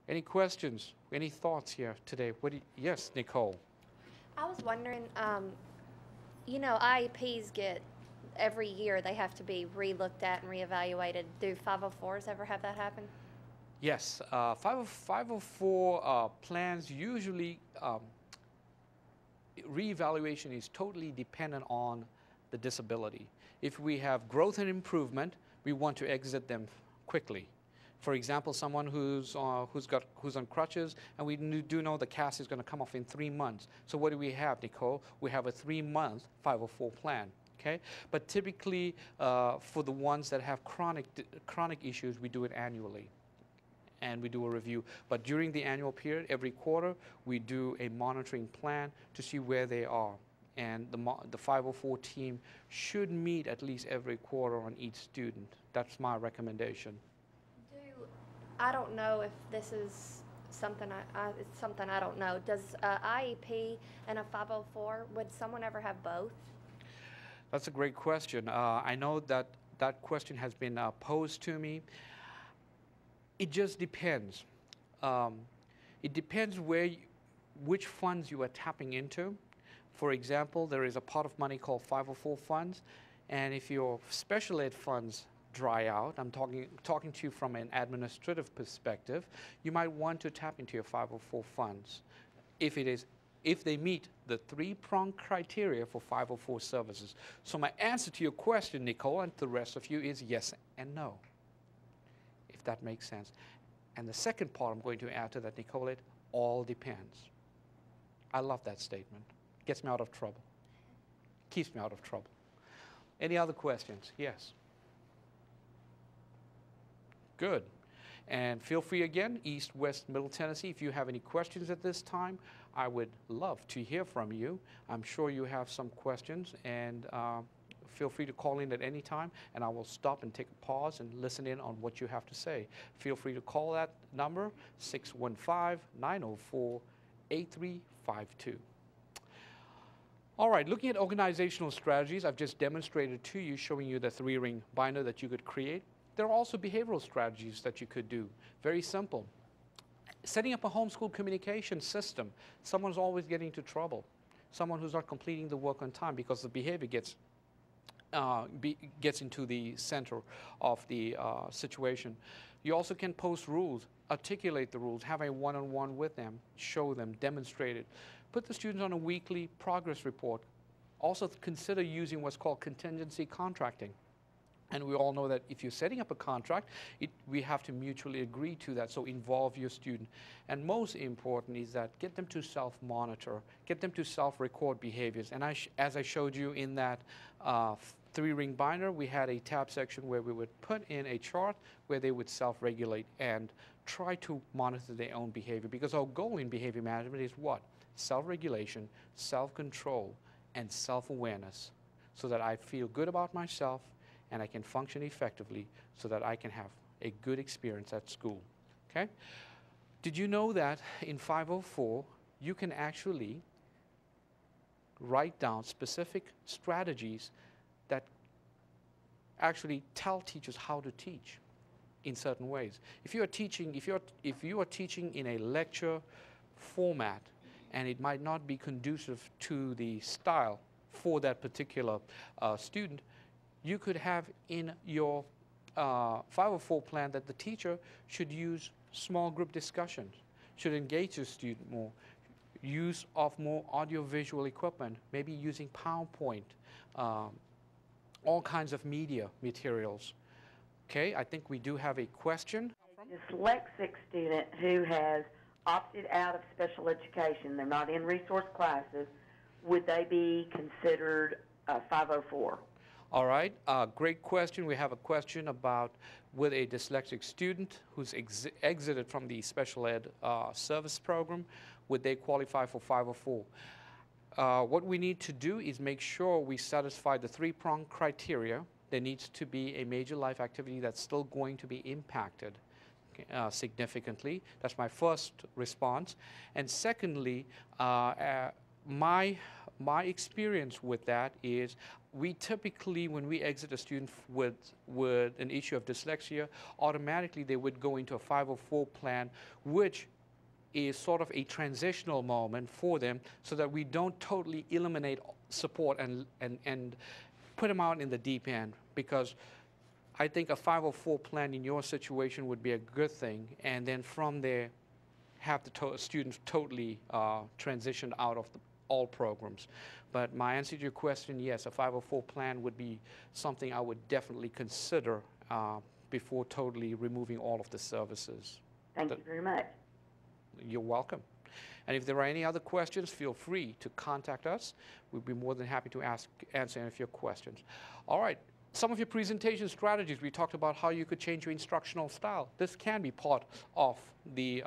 Any questions? Any thoughts here today? Yes, Nicole. I was wondering, IEPs get every year they have to be re-looked at and reevaluated. Do 504s ever have that happen? Yes, 504 plans usually reevaluation is totally dependent on the disability. If we have growth and improvement, we want to exit them quickly. For example, someone who's on crutches, and we do know the cast is going to come off in 3 months. So what do we have, Nicole? We have a 3-month 504 plan. Okay, but typically for the ones that have chronic issues, we do it annually, and we do a review. But during the annual period, every quarter, we do a monitoring plan to see where they are. And the 504 team should meet at least every quarter on each student. That's my recommendation. I don't know if this is something it's something I don't know. Does IEP and a 504, would someone ever have both? That's a great question. I know that that question has been posed to me. It just depends. It depends which funds you are tapping into. For example, there is a pot of money called 504 funds, and if your special ed funds dry out, I'm talking to you from an administrative perspective, you might want to tap into your 504 funds if they meet the 3-pronged criteria for 504 services. So my answer to your question, Nicole, and the rest of you is yes and no, if that makes sense. And the second part I'm going to add to that, Nicole, it all depends. I love that statement. Gets me out of trouble. Keeps me out of trouble. Any other questions? Yes. Good. And feel free again, East, West, Middle Tennessee, if you have any questions at this time, I would love to hear from you. I'm sure you have some questions, and feel free to call in at any time, and I will stop and take a pause and listen in on what you have to say. Feel free to call that number, 615-904-8352. All right, looking at organizational strategies, I've just demonstrated to you, showing you the 3-ring binder that you could create. There are also behavioral strategies that you could do. Very simple. Setting up a homeschool communication system. Someone's always getting into trouble. Someone who's not completing the work on time because the behavior gets into the center of the situation. You also can post rules, articulate the rules, have a one-on-one with them, show them, demonstrate it. Put the students on a weekly progress report. Also consider using what's called contingency contracting. And we all know that if you're setting up a contract, we have to mutually agree to that, so involve your student. And most important is that get them to self-monitor, get them to self-record behaviors. And as I showed you in that 3-ring binder, we had a tab section where we would put in a chart where they would self-regulate and try to monitor their own behavior. Because our goal in behavior management is what? Self-regulation, self-control, and self-awareness, so that I feel good about myself and I can function effectively, so that I can have a good experience at school. Okay? Did you know that in 504, you can actually write down specific strategies that actually tell teachers how to teach in certain ways? If you are teaching, if you are teaching in a lecture format, and it might not be conducive to the style for that particular student, you could have in your 504 plan that the teacher should use small group discussions, should engage the student more, use of more audiovisual equipment, maybe using PowerPoint, all kinds of media materials. Okay, I think we do have a question. A dyslexic student who has opted out of special education, they're not in resource classes, would they be considered 504? All right, great question. We have a question about with a dyslexic student who's exited from the special ed service program, would they qualify for 504? What we need to do is make sure we satisfy the 3-pronged criteria. There needs to be a major life activity that's still going to be impacted significantly. That's my first response. And secondly, my experience with that is we typically, when we exit a student with an issue of dyslexia, automatically they would go into a 504 plan, which is sort of a transitional moment for them so that we don't totally eliminate support and put them out in the deep end, because I think a 504 plan in your situation would be a good thing, and then from there have the students totally transitioned out of all programs. But my answer to your question, yes, a 504 plan would be something I would definitely consider before totally removing all of the services. Thank you very much. You're welcome. And if there are any other questions, feel free to contact us. We'd be more than happy to answer any of your questions. All right, some of your presentation strategies, we talked about how you could change your instructional style. This can be part of the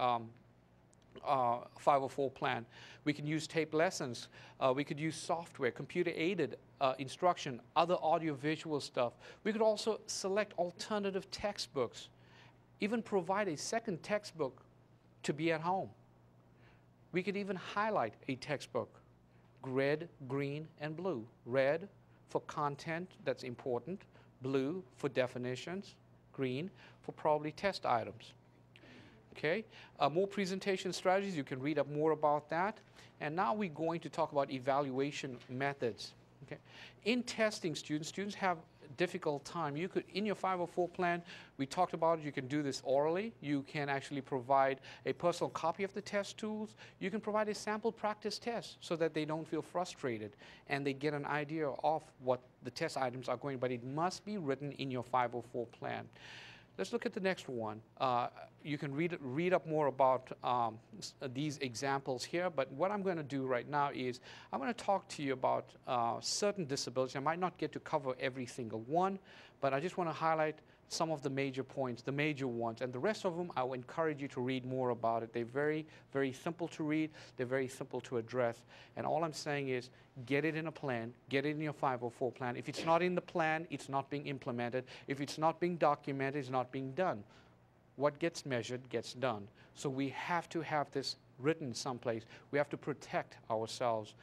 504 plan. We can use tape lessons. We could use software, computer-aided instruction, other audio-visual stuff. We could also select alternative textbooks, even provide a second textbook to be at home. We could even highlight a textbook, red, green, and blue. Red for content that's important, blue for definitions, green for probably test items. Okay, more presentation strategies, you can read up more about that. And now we're going to talk about evaluation methods. Okay, in testing students have difficult time. You could, in your 504 plan, we talked about it, you can do this orally. You can actually provide a personal copy of the test tools. You can provide a sample practice test so that they don't feel frustrated and they get an idea of what the test items are going, but it must be written in your 504 plan. Let's look at the next one. You can read up more about these examples here, but what I'm going to do right now is I'm going to talk to you about certain disabilities. I might not get to cover every single one, but I just want to highlight some of the major points, the major ones, and the rest of them I will encourage you to read more about it. They're very, very simple to read. They're very simple to address. And all I'm saying is get it in a plan, get it in your 504 plan. If it's not in the plan, it's not being implemented. If it's not being documented, it's not being done. What gets measured gets done. So we have to have this written someplace. We have to protect ourselves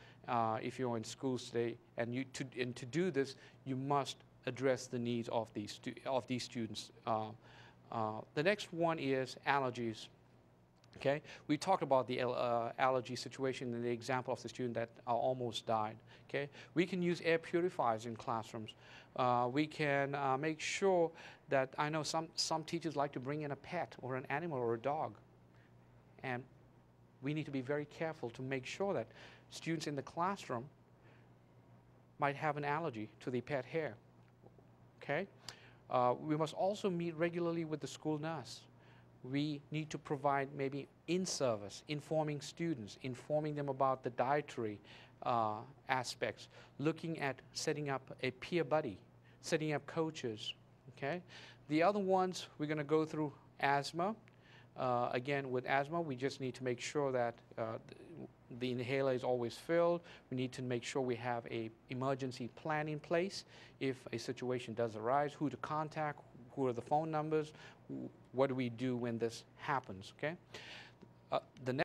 if you're in schools today. And to do this, you must address the needs of these students. The next one is allergies. Okay, we talked about the allergy situation in the example of the student that almost died. Okay, we can use air purifiers in classrooms. We can make sure that, I know some teachers like to bring in a pet or an animal or a dog, and we need to be very careful to make sure that students in the classroom might have an allergy to the pet hair. Okay, we must also meet regularly with the school nurse. We need to provide maybe in-service, informing students, informing them about the dietary aspects, looking at setting up a peer buddy, setting up coaches, okay? The other ones, we're gonna go through asthma. Again, with asthma, we just need to make sure that the inhaler is always filled. We need to make sure we have an emergency plan in place if a situation does arise, who to contact, who are the phone numbers, what do we do when this happens, okay? The next